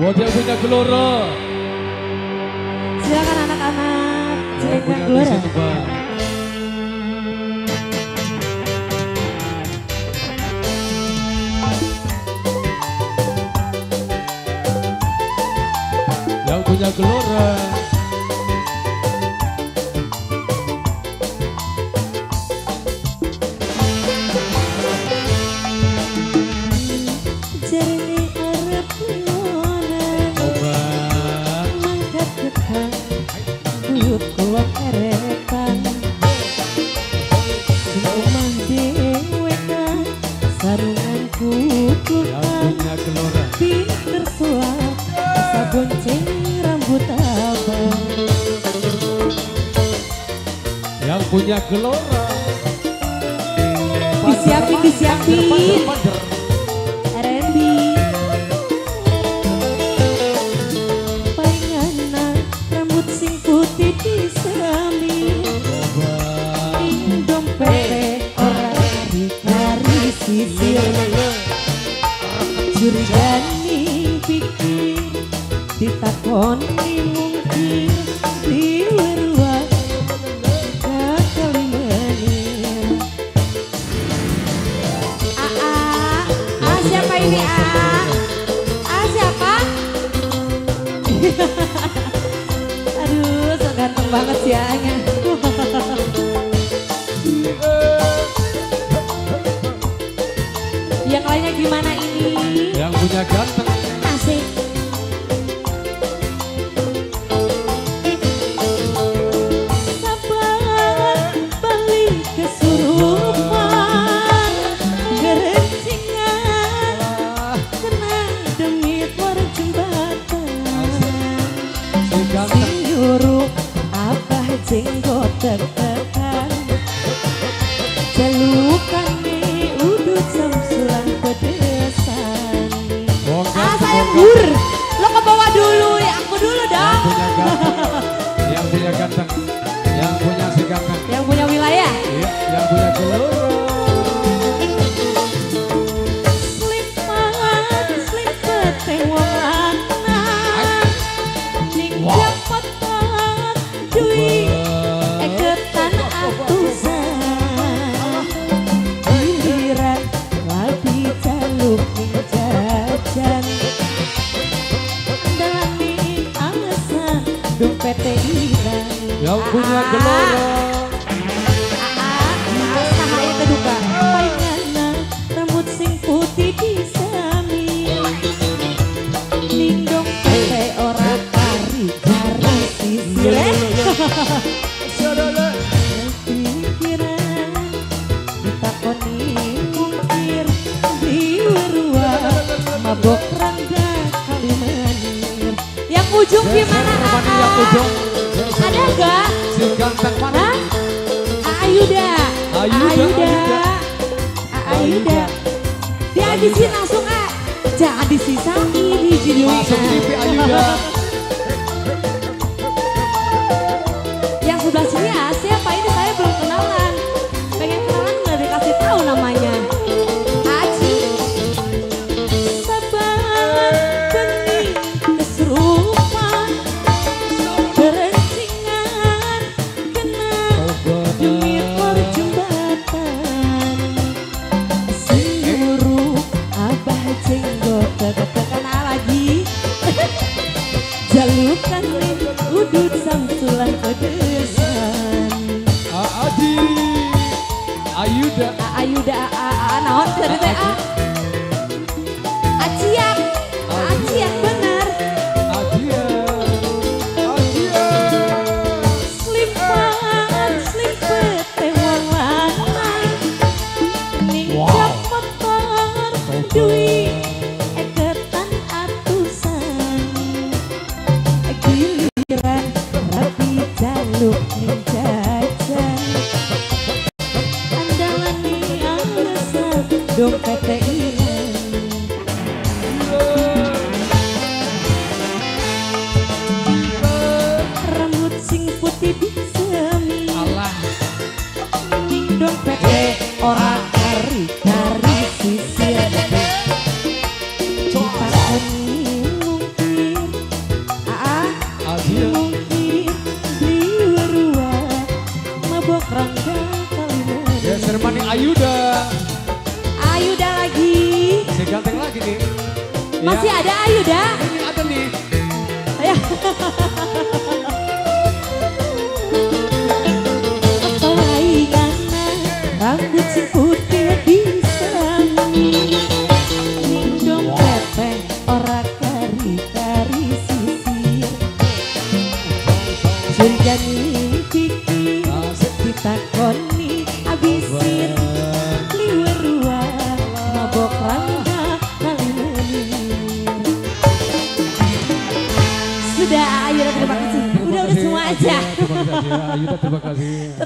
Buat yang punya gelora. Silakan anak-anak. Yang punya gelora. di situ, Bang. Yang punya gelora. Jarene arep ngonan. Mangkat ketang. Kuyut kuat eretan. Di omah dewe kan sarungan kukukan. Yang punya gelora. Pinter sulap sabun rambut abang. Yang punya gelora. Disiapin. Pander. R&B Paingana rambut sing putih disami. Ing dompete ora kari sisil. Jurigani pikir ditakoni mungkin diweruan kakali menir. Siapa ini siapa? Aduh, so ganteng banget sih Anya. Yang lainnya gimana ini? Yang punya ganteng. Asik. Sabar balik kesurupan. Gerencingan kena demit war jembatan. Sing nyuruh abah jenggot tertekan. Jalukan nih udut samsulan pedesan. Sayang bur, lo ke bawah dulu ya, aku dulu dong. Yang punya ganteng. Yang punya si ganteng. Yang punya wilayah. Iya, yang punya gelora. Slipat tewang lanang. Ning japat duit eketan atusan. Giliran lagi jaluk ning jajan. Andalani alasan dompet hilang. Yang punya gelora. Sahaya keduka. Paingana rambut sing putih disami. Ning dompete ora kari sisil. Pikiran ditakoni mungkir diweruan mabok rangga kali menir. Yang ujung gimana? Yang ujung. Ada gak? Si ganteng mana? Ayuda. Dihabisin langsung jangan disisain di video. Masuk TV Ayuda. Yang sebelah sini siapa ini, saya belum kenalan. Pengen kenalan nggak dikasih tahu namanya. Aci. Sabar bening kesurupan. Berencingan kena demi perjembatan. Seluruh abah jenggot tekan lagi. Jalukan nih udut samsulan pedesan. Adi. Ayuda. Naon tadi teh Aciak bener. Slipat tewang lanang. Ning japat duit eketan atusan. Giliran rapi jaluk ning jajan. Andalani alasan dompet lagi nih. Masih ada Ayu dah. Ini ada nih. Ya. Palingan rambut si putih bisa Nindong pepeng ora kari-kari sisir Surjani pikir ditakoni abisir liwer ruang mabok rangka kalir Sudah Ayu terima kasih. Udah semua aja. Terima kasih Ayu, terima kasih.